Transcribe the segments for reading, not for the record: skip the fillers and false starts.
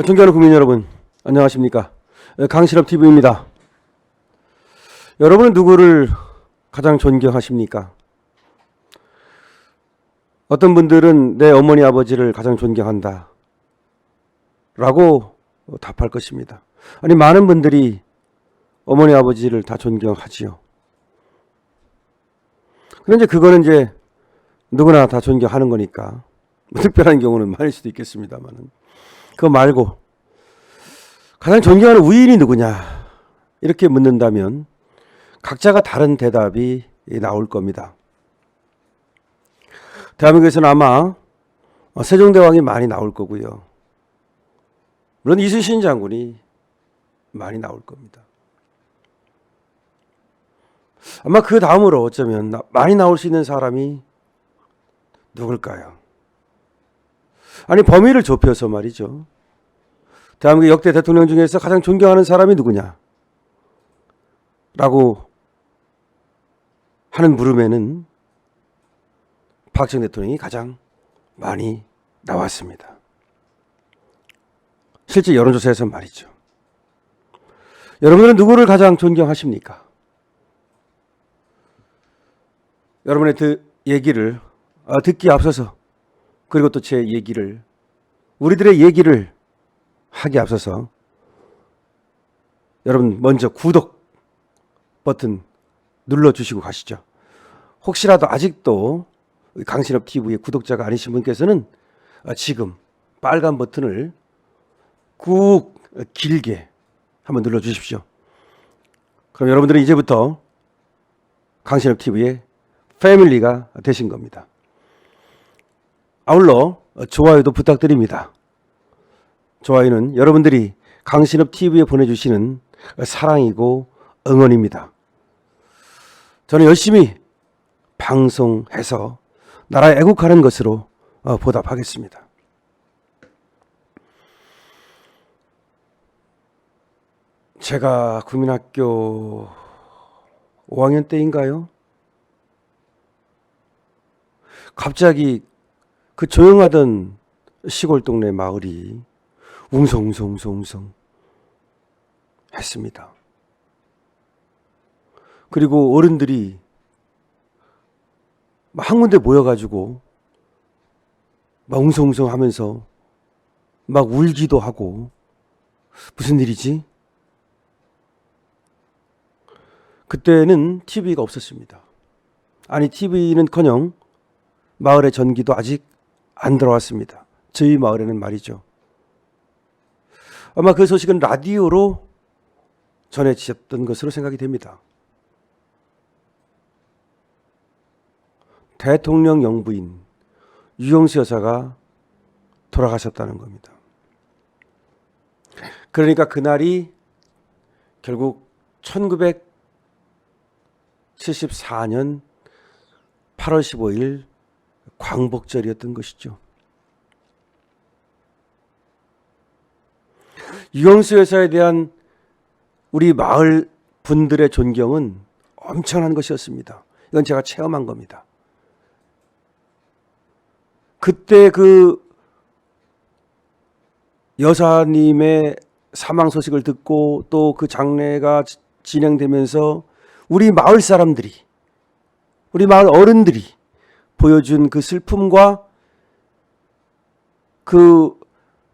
존경하는 국민 여러분, 안녕하십니까? 강실업TV입니다. 여러분은 누구를 가장 존경하십니까? 어떤 분들은 내 어머니 아버지를 가장 존경한다 라고 답할 것입니다. 아니, 많은 분들이 어머니 아버지를 다 존경하지요. 그런데 그거는 이제 누구나 다 존경하는 거니까 특별한 경우는 많을 수도 있겠습니다만, 그거 말고 가장 존경하는 우인이 누구냐 이렇게 묻는다면 각자가 다른 대답이 나올 겁니다. 대한민국에서는 아마 세종대왕이 많이 나올 거고요. 물론 이순신 장군이 많이 나올 겁니다. 아마 그 다음으로 어쩌면 많이 나올 수 있는 사람이 누굴까요? 아니, 범위를 좁혀서 말이죠. 대한민국 역대 대통령 중에서 가장 존경하는 사람이 누구냐 라고 하는 물음에는 박정희 대통령이 가장 많이 나왔습니다. 실제 여론조사에서 말이죠. 여러분들은 누구를 가장 존경하십니까? 여러분의 얘기를 듣기 앞서서, 그리고 또 제 얘기를, 우리들의 얘기를 하기 앞서서 여러분 먼저 구독 버튼 눌러주시고 가시죠. 혹시라도 아직도 강신업TV의 구독자가 아니신 분께서는 지금 빨간 버튼을 꾹 길게 한번 눌러주십시오. 그럼 여러분들은 이제부터 강신업TV의 패밀리가 되신 겁니다. 아울러 좋아요도 부탁드립니다. 좋아요는 여러분들이 강신업TV에 보내주시는 사랑이고 응원입니다. 저는 열심히 방송해서 나라에 애국하는 것으로 보답하겠습니다. 제가 국민학교 5학년 때인가요? 갑자기 그 조용하던 시골 동네 마을이 웅성웅성 했습니다. 그리고 어른들이 한 군데 모여가지고 막 웅성웅성 하면서 막 울기도 하고, 무슨 일이지? 그때는 TV가 없었습니다. 아니, TV는커녕 마을의 전기도 아직 안 들어왔습니다. 저희 마을에는 말이죠. 아마 그 소식은 라디오로 전해지셨던 것으로 생각이 됩니다. 대통령 영부인 유영수 여사가 돌아가셨다는 겁니다. 그러니까 그날이 결국 1974년 8월 15일 광복절이었던 것이죠. 유영수 여사에 대한 우리 마을 분들의 존경은 엄청난 것이었습니다. 이건 제가 체험한 겁니다. 그때 그 여사님의 사망 소식을 듣고 또 그 장례가 진행되면서 우리 마을 사람들이, 우리 마을 어른들이 보여준 그 슬픔과 그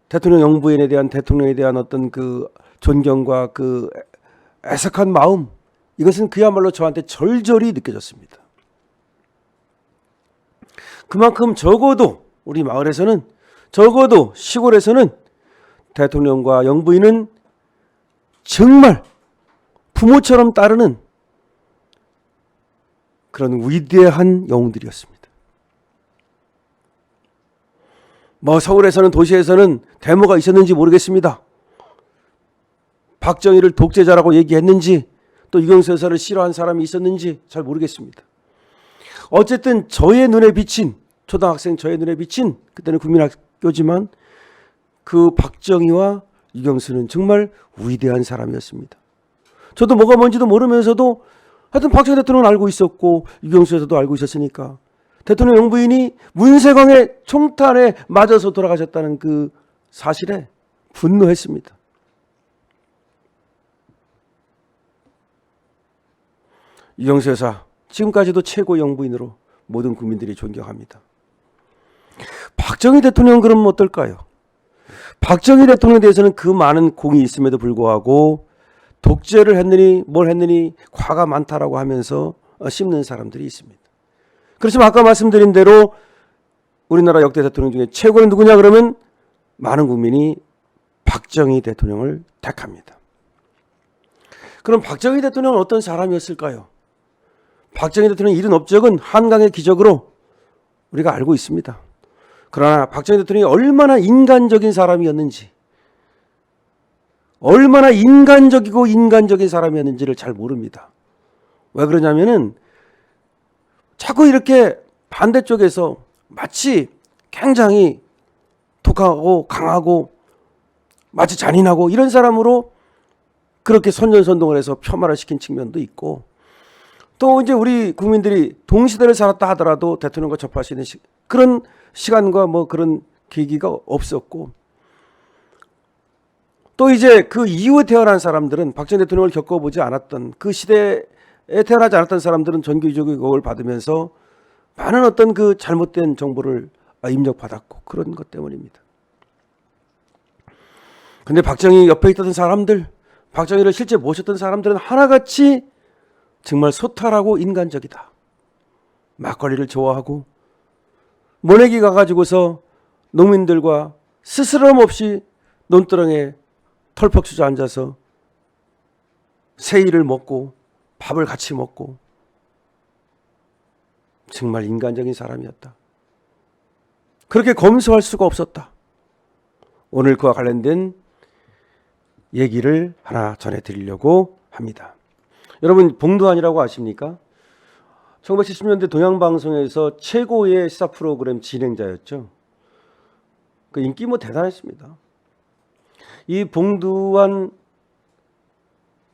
대통령 영부인에 대한, 대통령에 대한 어떤 그 존경과 그 애석한 마음, 이것은 그야말로 저한테 절절히 느껴졌습니다. 그만큼 적어도 우리 마을에서는, 적어도 시골에서는 대통령과 영부인은 정말 부모처럼 따르는 그런 위대한 영웅들이었습니다. 뭐 서울에서는, 도시에서는 데모가 있었는지 모르겠습니다. 박정희를 독재자라고 얘기했는지, 또 유영수 여사를 싫어한 사람이 있었는지 잘 모르겠습니다. 어쨌든 저의 눈에 비친, 초등학생 저의 눈에 비친, 그때는 국민학교지만 그 박정희와 유경수는 정말 위대한 사람이었습니다. 저도 뭐가 뭔지도 모르면서도 하여튼 박정희 대통령은 알고 있었고 유경수 여사도 알고 있었으니까 대통령 영부인이 문세광의 총탄에 맞아서 돌아가셨다는 그 사실에 분노했습니다. 유경수 여사 지금까지도 최고 영부인으로 모든 국민들이 존경합니다. 박정희 대통령은 그럼 어떨까요? 박정희 대통령에 대해서는 그 많은 공이 있음에도 불구하고 독재를 했느니 뭘 했느니 과가 많다라고 하면서 씹는 사람들이 있습니다. 그렇지만 아까 말씀드린 대로 우리나라 역대 대통령 중에 최고는 누구냐 그러면 많은 국민이 박정희 대통령을 택합니다. 그럼 박정희 대통령은 어떤 사람이었을까요? 박정희 대통령의 이른 업적은 한강의 기적으로 우리가 알고 있습니다. 그러나 박정희 대통령이 얼마나 인간적인 사람이었는지, 얼마나 인간적이고 인간적인 사람이었는지를 잘 모릅니다. 왜 그러냐면은 자꾸 이렇게 반대쪽에서 마치 굉장히 독하고 강하고 마치 잔인하고 이런 사람으로 그렇게 선전선동을 해서 폄하를 시킨 측면도 있고, 또 이제 우리 국민들이 동시대를 살았다 하더라도 대통령과 접할 수 있는 그런 시간과 뭐 그런 계기가 없었고, 또 이제 그 이후에 태어난 사람들은 박정희 대통령을 겪어보지 않았던 그 시대에 태어나지 않았던 사람들은 전교조국의 교육을 받으면서 많은 어떤 그 잘못된 정보를 입력받았고 그런 것 때문입니다. 근데 박정희 옆에 있던 사람들, 박정희를 실제 모셨던 사람들은 하나같이 정말 소탈하고 인간적이다. 막걸리를 좋아하고 모내기 가가지고서 농민들과 스스럼 없이 논두렁에 털퍽 주저 앉아서 새이를 먹고 밥을 같이 먹고 정말 인간적인 사람이었다. 그렇게 검소할 수가 없었다. 오늘 그와 관련된 얘기를 하나 전해드리려고 합니다. 여러분 봉두환이라고 아십니까? 1970년대 동양방송에서 최고의 시사 프로그램 진행자였죠. 그 인기 뭐 대단했습니다. 이 봉두환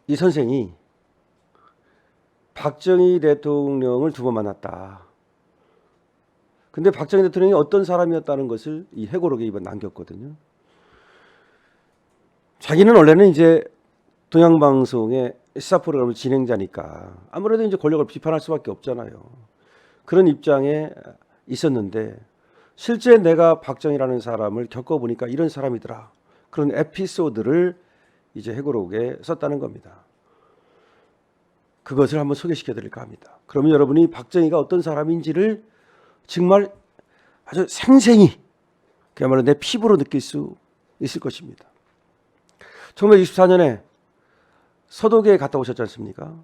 이 선생이 박정희 대통령을 두 번 만났다. 근데 박정희 대통령이 어떤 사람이었다는 것을 이 회고록에 이번 남겼거든요. 자기는 원래는 이제 동양방송의 시사 프로그램 진행자니까 아무래도 이제 권력을 비판할 수밖에 없잖아요. 그런 입장에 있었는데 실제 내가 박정희라는 사람을 겪어보니까 이런 사람이더라. 그런 에피소드를 이제 회고록에 썼다는 겁니다. 그것을 한번 소개시켜 드릴까 합니다. 그러면 여러분이 박정희가 어떤 사람인지를 정말 아주 생생히 그야말로 내 피부로 느낄 수 있을 것입니다. 1964년에 서독에 갔다 오셨지 않습니까?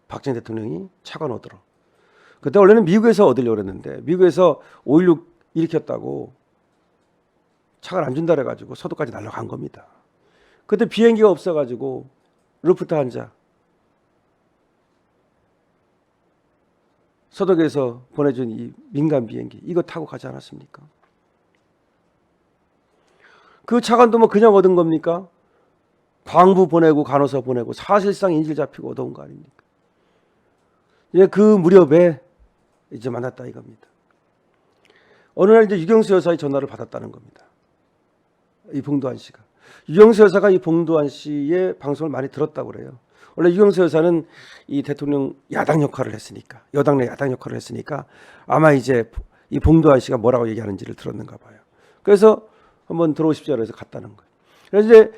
박정희 대통령이 차관 얻으러. 그때 원래는 미국에서 얻으려고 그랬는데 미국에서 5.16 일으켰다고 차관 안 준다 그래가지고 서독까지 날아간 겁니다. 그때 비행기가 없어가지고 루프트한자 서독에서 보내준 이 민간 비행기 이거 타고 가지 않았습니까? 그 차관도 뭐 그냥 얻은 겁니까? 광부 보내고 간호사 보내고 사실상 인질 잡히고 얻어온 거 아닙니까? 이제 그 무렵에 이제 만났다 이겁니다. 어느 날 이제 유경수 여사의 전화를 받았다는 겁니다. 이 봉두환 씨가. 유경수 여사가 이 봉두환 씨의 방송을 많이 들었다고 그래요. 원래 유경수 여사는 이 대통령 야당 역할을 했으니까, 여당 내 야당 역할을 했으니까 아마 이제 이 봉두환 씨가 뭐라고 얘기하는지를 들었는가 봐요. 그래서 한번 들어오십시오 그래서 갔다는 거예요. 그래서 이제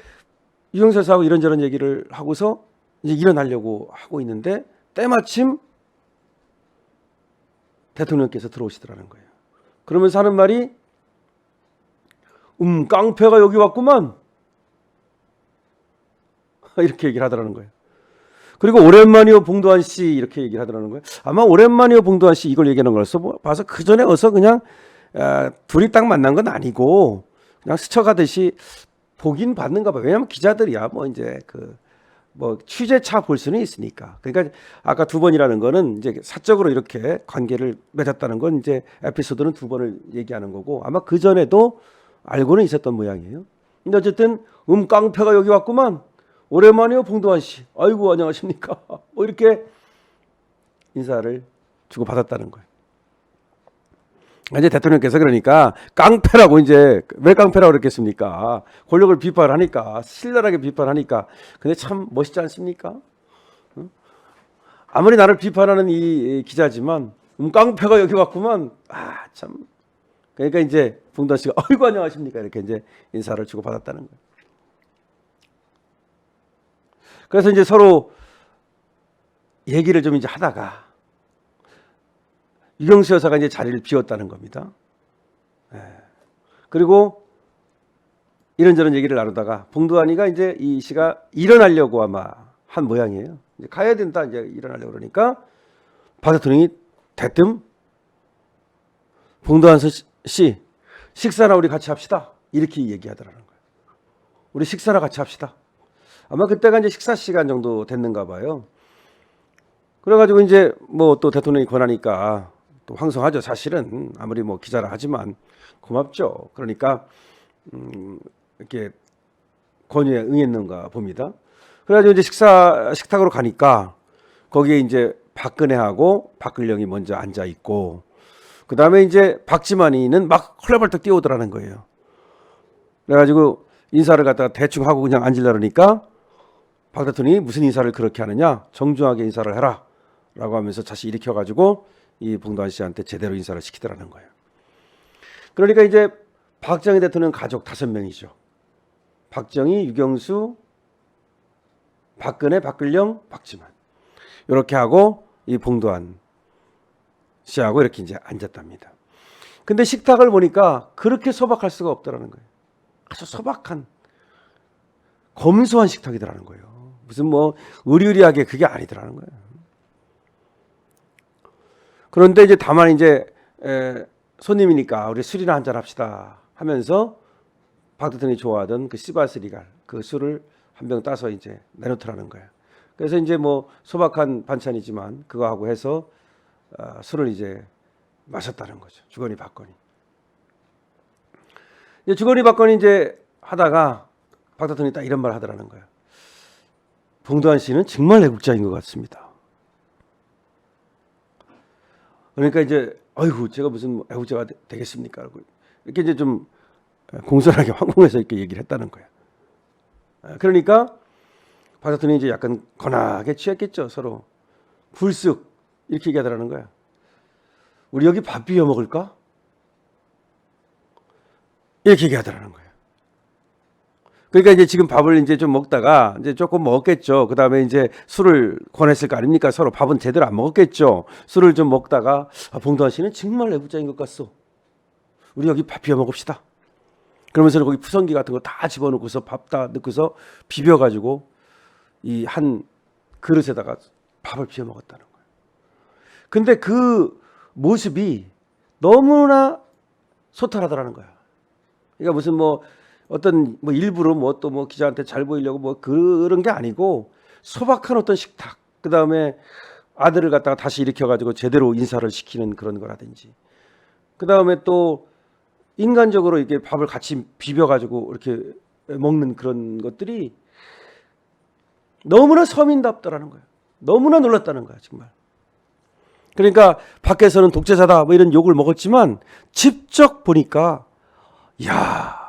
유경수 여사하고 이런저런 얘기를 하고서 이제 일어나려고 하고 있는데 때마침 대통령께서 들어오시더라는 거예요. 그러면서 하는 말이 깡패가 여기 왔구만 이렇게 얘기를 하더라는 거예요. 그리고 오랜만이요 봉두환 씨 이렇게 얘기를 하더라는 거예요. 아마 오랜만이요 봉두환 씨 이걸 얘기하는 걸서 봐서 그 전에 어서 그냥 둘이 딱 만난 건 아니고 그냥 스쳐가듯이 보긴 받는가 봐요. 왜냐하면 기자들이야 뭐 이제 뭐 취재차 볼 수는 있으니까. 그러니까 아까 두 번이라는 거는 이제 사적으로 이렇게 관계를 맺었다는 건 이제 에피소드는 두 번을 얘기하는 거고 아마 그 전에도 알고는 있었던 모양이에요. 근데 어쨌든 깡패가 여기 왔구만. 오랜만이요 봉두환 씨. 아이고 안녕하십니까. 뭐 이렇게 인사를 주고 받았다는 거예요. 이제 대통령께서 그러니까 깡패라고 이제 왜 깡패라고 그랬겠습니까? 권력을 비판하니까 신랄하게 비판하니까 근데 참 멋있지 않습니까? 아무리 나를 비판하는 이 기자지만 깡패가 여기 왔구만. 아 참. 그러니까 이제 봉도환 씨가 어이구 안녕하십니까 이렇게 이제 인사를 주고 받았다는 거예요. 그래서 이제 서로 얘기를 좀 이제 하다가 유경수 여사가 이제 자리를 비웠다는 겁니다. 그리고 이런저런 얘기를 나누다가 봉도환이가 이제 이 씨가 일어나려고 아마 한 모양이에요. 이제 가야 된다 이제 일어나려고 그러니까 박 대통령이 대뜸 봉도환 씨 식사나 우리 같이 합시다 이렇게 얘기하더라는 거예요. 우리 식사나 같이 합시다. 아마 그때가 이제 식사 시간 정도 됐는가 봐요. 그래가지고 이제 뭐 또 대통령이 권하니까 또 황송하죠. 사실은 아무리 뭐 기자라 하지만 고맙죠. 그러니까 이렇게 권유에 응했는가 봅니다. 그래가지고 이제 식탁으로 가니까 거기에 이제 박근혜하고 박근령이 먼저 앉아 있고 그 다음에 이제 박지만이는 막 헐레벌떡 뛰어오더라는 거예요. 그래가지고 인사를 갖다가 대충 하고 그냥 앉으려 그러니까 박 대통령이 무슨 인사를 그렇게 하느냐 정중하게 인사를 해라 라고 하면서 다시 일으켜가지고 이 봉도환 씨한테 제대로 인사를 시키더라는 거예요. 그러니까 이제 박정희 대통령 가족 5명이죠. 박정희, 유경수, 박근혜, 박근령, 박지만 이렇게 하고 이 봉도환 씨하고 이렇게 이제 앉았답니다. 근데 식탁을 보니까 그렇게 소박할 수가 없더라는 거예요. 아주 소박한 검소한 식탁이더라는 거예요. 무슨 뭐 의리의리하게 그게 아니더라는 거예요. 그런데 이제 다만 이제 손님이니까 우리 술이나 한잔 합시다 하면서 박 대통령이 좋아하던 그 시바스 리갈 그 술을 한 병 따서 이제 내놓더라는 거예요. 그래서 이제 뭐 소박한 반찬이지만 그거 하고 해서 술을 이제 마셨다는 거죠. 주거니 받거니. 이제 주거니 받거니 이제 하다가 박 대통령이 딱 이런 말 하더라는 거예요. 봉도환 씨는 정말 애국자인 것 같습니다. 그러니까 이제 아이고 제가 무슨 애국자가 되겠습니까? 이렇게 이제 좀 공손하게 황공해서 이렇게 얘기를 했다는 거예요. 그러니까 박 대통령이 이제 약간 거나게 취했겠죠. 서로 불쑥 이렇게 얘기하더라는 거야. 우리 여기 밥 비벼 먹을까? 이렇게 얘기하더라는 거예요. 그러니까 이제 지금 밥을 이제 좀 먹다가 이제 조금 먹었겠죠. 그 다음에 이제 술을 권했을 거 아닙니까? 서로 밥은 제대로 안 먹었겠죠. 술을 좀 먹다가 봉도환 씨는 정말 애국자인 것 같소. 우리 여기 밥 비벼 먹읍시다. 그러면서 거기 푸성기 같은 거 다 집어넣고서 밥 다 넣고서 비벼가지고 이 한 그릇에다가 밥을 비벼 먹었다는 거예요. 근데 그 모습이 너무나 소탈하더라는 거야. 그러니까 무슨 뭐 어떤 뭐 일부러 뭐 또 뭐 기자한테 잘 보이려고 뭐 그런 게 아니고 소박한 어떤 식탁, 그 다음에 아들을 갖다가 다시 일으켜가지고 제대로 인사를 시키는 그런 거라든지, 그 다음에 또 인간적으로 이렇게 밥을 같이 비벼가지고 이렇게 먹는 그런 것들이 너무나 서민답더라는 거예요. 너무나 놀랐다는 거야 정말. 그러니까 밖에서는 독재자다 뭐 이런 욕을 먹었지만 직접 보니까 야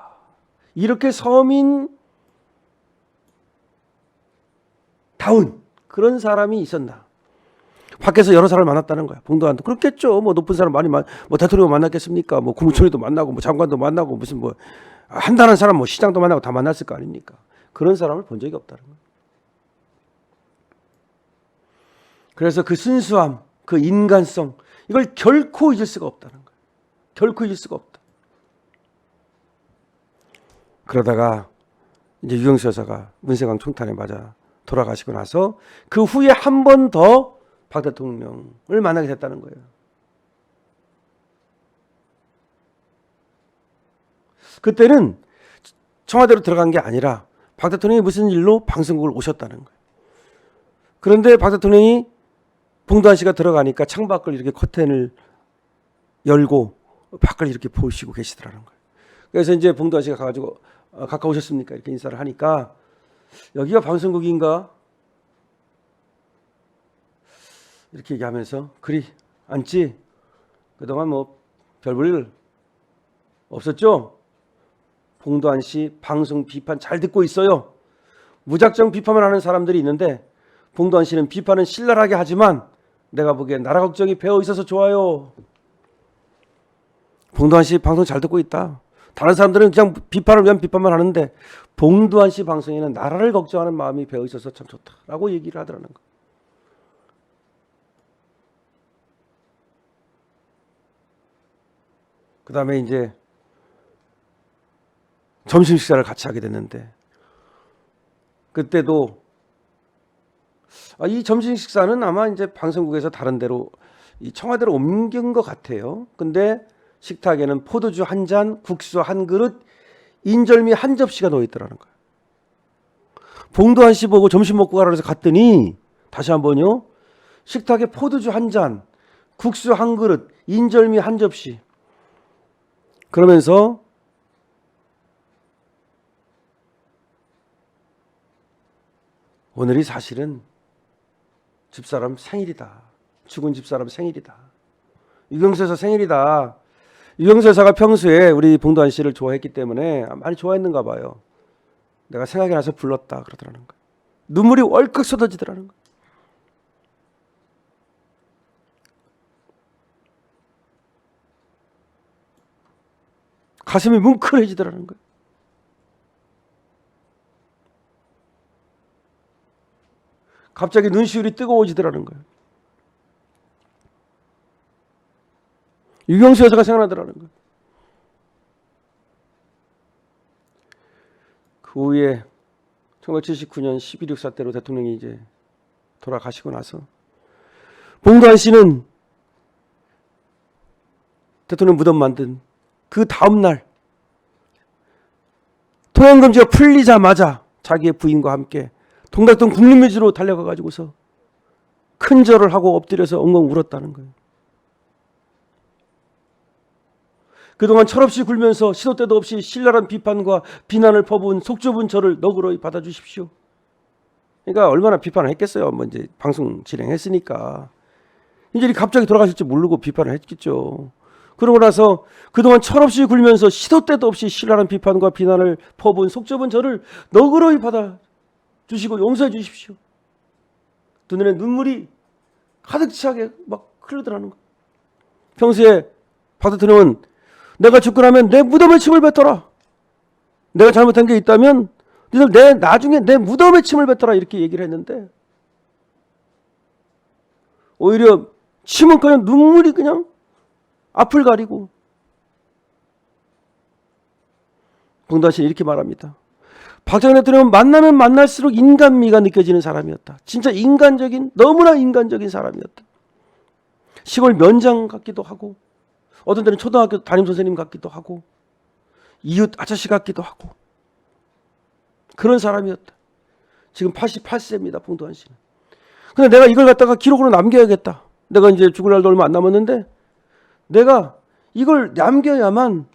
이렇게 서민다운 그런 사람이 있었나. 밖에서 여러 사람을 만났다는 거야. 봉도환도 그렇겠죠. 뭐 높은 사람 많이 뭐 대통령 만났겠습니까? 뭐 국무총리도 만나고 뭐 장관도 만나고 무슨 뭐 한다는 사람 뭐 시장도 만나고 다 만났을 거 아닙니까? 그런 사람을 본 적이 없다는 거야. 그래서 그 순수함, 그 인간성 이걸 결코 잊을 수가 없다는 거야. 결코 잊을 수가 없다. 그러다가 이제 유경수 여사가 문세광 총탄에 맞아 돌아가시고 나서 그 후에 한 번 더 박 대통령을 만나게 됐다는 거예요. 그때는 청와대로 들어간 게 아니라 박 대통령이 무슨 일로 방송국을 오셨다는 거예요. 그런데 박 대통령이 봉도환 씨가 들어가니까 창밖을 이렇게 커튼을 열고 밖을 이렇게 보시고 계시더라는 거예요. 그래서 이제 봉도환 씨가 가가지고 가까우셨습니까? 이렇게 인사를 하니까 여기가 방송국인가? 이렇게 얘기하면서 그리 앉지? 그동안 뭐 별 볼 없었죠? 봉도환 씨 방송 비판 잘 듣고 있어요. 무작정 비판을 하는 사람들이 있는데 봉도환 씨는 비판은 신랄하게 하지만 내가 보기엔 나라 걱정이 배어 있어서 좋아요. 봉도환 씨 방송 잘 듣고 있다. 다른 사람들은 그냥 비판을 위한 비판만 하는데 봉도환 씨 방송에는 나라를 걱정하는 마음이 배어 있어서 참 좋다라고 얘기를 하더라는 거. 그 다음에 이제 점심 식사를 같이 하게 됐는데 그때도 이 점심 식사는 아마 이제 방송국에서 다른 데로 이 청와대로 옮긴 것 같아요. 근데 식탁에는 포도주 한 잔, 국수 한 그릇, 인절미 한 접시가 놓여 있더라는 거예요. 봉도환 씨 보고 점심 먹고 가라 해서 갔더니 다시 한번요. 식탁에 포도주 한 잔, 국수 한 그릇, 인절미 한 접시. 그러면서 오늘이 사실은 집사람 생일이다. 죽은 집사람 생일이다. 유경수 여사 생일이다. 유경수 여사가 평소에 우리 봉도환 씨를 좋아했기 때문에 많이 좋아했는가 봐요. 내가 생각이 나서 불렀다 그러더라는 거예요. 눈물이 월컥 쏟아지더라는 거예요. 가슴이 뭉클해지더라는 거예요. 갑자기 눈시울이 뜨거워지더라는 거예요. 유경수 여사가 생각나더라는 거예요. 그 후에 1979년 11.6 사태로 대통령이 이제 돌아가시고 나서 봉도환 씨는 대통령 무덤 만든 그 다음날 통행금지가 풀리자마자 자기의 부인과 함께 동작동 국립묘지로 달려가 가지고서 큰 절을 하고 엎드려서 엉엉 울었다는 거예요. 그동안 철없이 굴면서 시도 때도 없이 신랄한 비판과 비난을 퍼부은 속 좁은 저를 너그러이 받아주십시오. 그러니까 얼마나 비판을 했겠어요. 뭐 이제 방송 진행했으니까. 이제 갑자기 돌아가실 줄 모르고 비판을 했겠죠. 그러고 나서 그동안 철없이 굴면서 시도 때도 없이 신랄한 비판과 비난을 퍼부은 속 좁은 저를 너그러이 받아주시고 용서해 주십시오. 두 눈에 눈물이 가득 차게 막 흐르더라는 거예요. 평소에 박 대통령은 내가 죽고 나면 내 무덤에 침을 뱉어라. 내가 잘못한 게 있다면 니들 나중에 내 무덤에 침을 뱉어라 이렇게 얘기를 했는데 오히려 침은커녕 눈물이 그냥 앞을 가리고 봉도환 씨는 이렇게 말합니다. 박정희 대통령은 만나면 만날수록 인간미가 느껴지는 사람이었다. 진짜 인간적인 너무나 인간적인 사람이었다. 시골 면장 같기도 하고 어떤 때는 초등학교 담임선생님 같기도 하고 이웃 아저씨 같기도 하고 그런 사람이었다. 지금 88세입니다. 봉도환 씨는. 근데 내가 이걸 갖다가 기록으로 남겨야겠다. 내가 이제 죽을 날도 얼마 안 남았는데 내가 이걸 남겨야만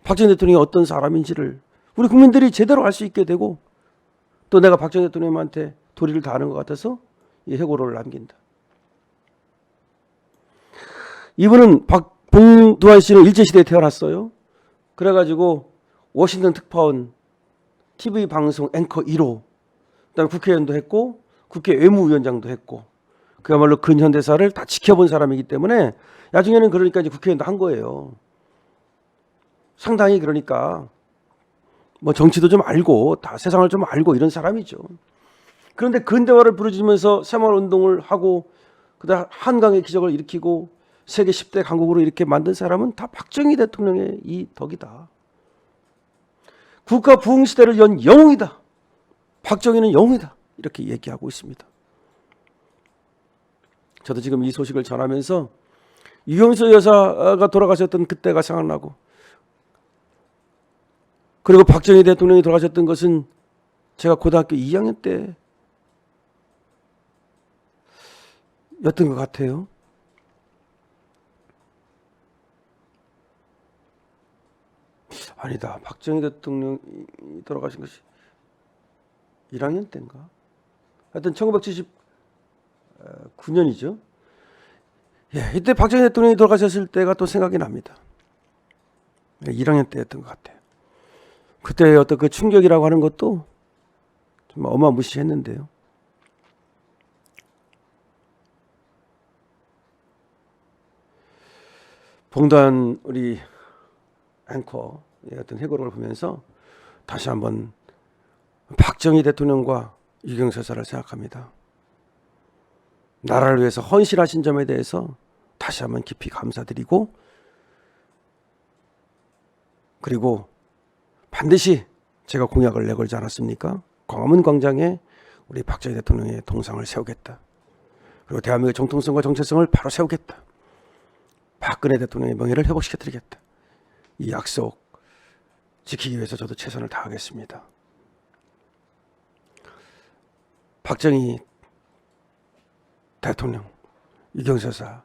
박정희 대통령이 어떤 사람인지를 우리 국민들이 제대로 알 수 있게 되고 또 내가 박정희 대통령한테 도리를 다하는 것 같아서 이 회고록을 남긴다. 이분은 봉도환 씨는 일제시대에 태어났어요. 그래가지고 워싱턴 특파원 TV 방송 앵커 1호 그다음에 국회의원도 했고 국회 외무위원장도 했고 그야말로 근현대사를 다 지켜본 사람이기 때문에 나중에는 그러니까 이제 국회의원도 한 거예요. 상당히 그러니까 뭐 정치도 좀 알고 다 세상을 좀 알고 이런 사람이죠. 그런데 근대화를 부르짖으면서 새마을운동을 하고 그다음 한강의 기적을 일으키고 세계 10대 강국으로 이렇게 만든 사람은 다 박정희 대통령의 이 덕이다. 국가 부흥 시대를 연 영웅이다. 박정희는 영웅이다. 이렇게 얘기하고 있습니다. 저도 지금 이 소식을 전하면서 유경수 여사가 돌아가셨던 그때가 생각나고 그리고 박정희 대통령이 돌아가셨던 것은 제가 고등학교 2학년 때 였던 것 같아요. 아니다. 박정희 대통령이 돌아가신 것이 1학년 때인가? 하여튼 1979년이죠. 예, 이때 박정희 대통령이 돌아가셨을 때가 또 생각이 납니다. 1학년 때였던 것 같아요. 그때 어떤 그 충격이라고 하는 것도 정말 어마무시했는데요. 봉단 우리 앵커의 어떤 회고록을 보면서 다시 한번 박정희 대통령과 유경수 여사를 생각합니다. 나라를 위해서 헌신하신 점에 대해서 다시 한번 깊이 감사드리고, 그리고 반드시 제가 공약을 내걸지 않았습니까? 광화문 광장에 우리 박정희 대통령의 동상을 세우겠다. 그리고 대한민국의 정통성과 정체성을 바로 세우겠다. 박근혜 대통령의 명예를 회복시켜드리겠다. 이 약속 지키기 위해서 저도 최선을 다하겠습니다. 박정희 대통령, 유경수 여사를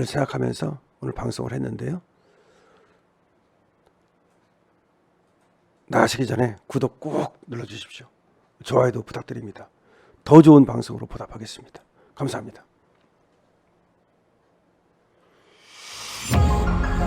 생각하면서 오늘 방송을 했는데요. 나가시기 전에 구독 꼭 눌러주십시오. 좋아요도 부탁드립니다. 더 좋은 방송으로 보답하겠습니다. 감사합니다.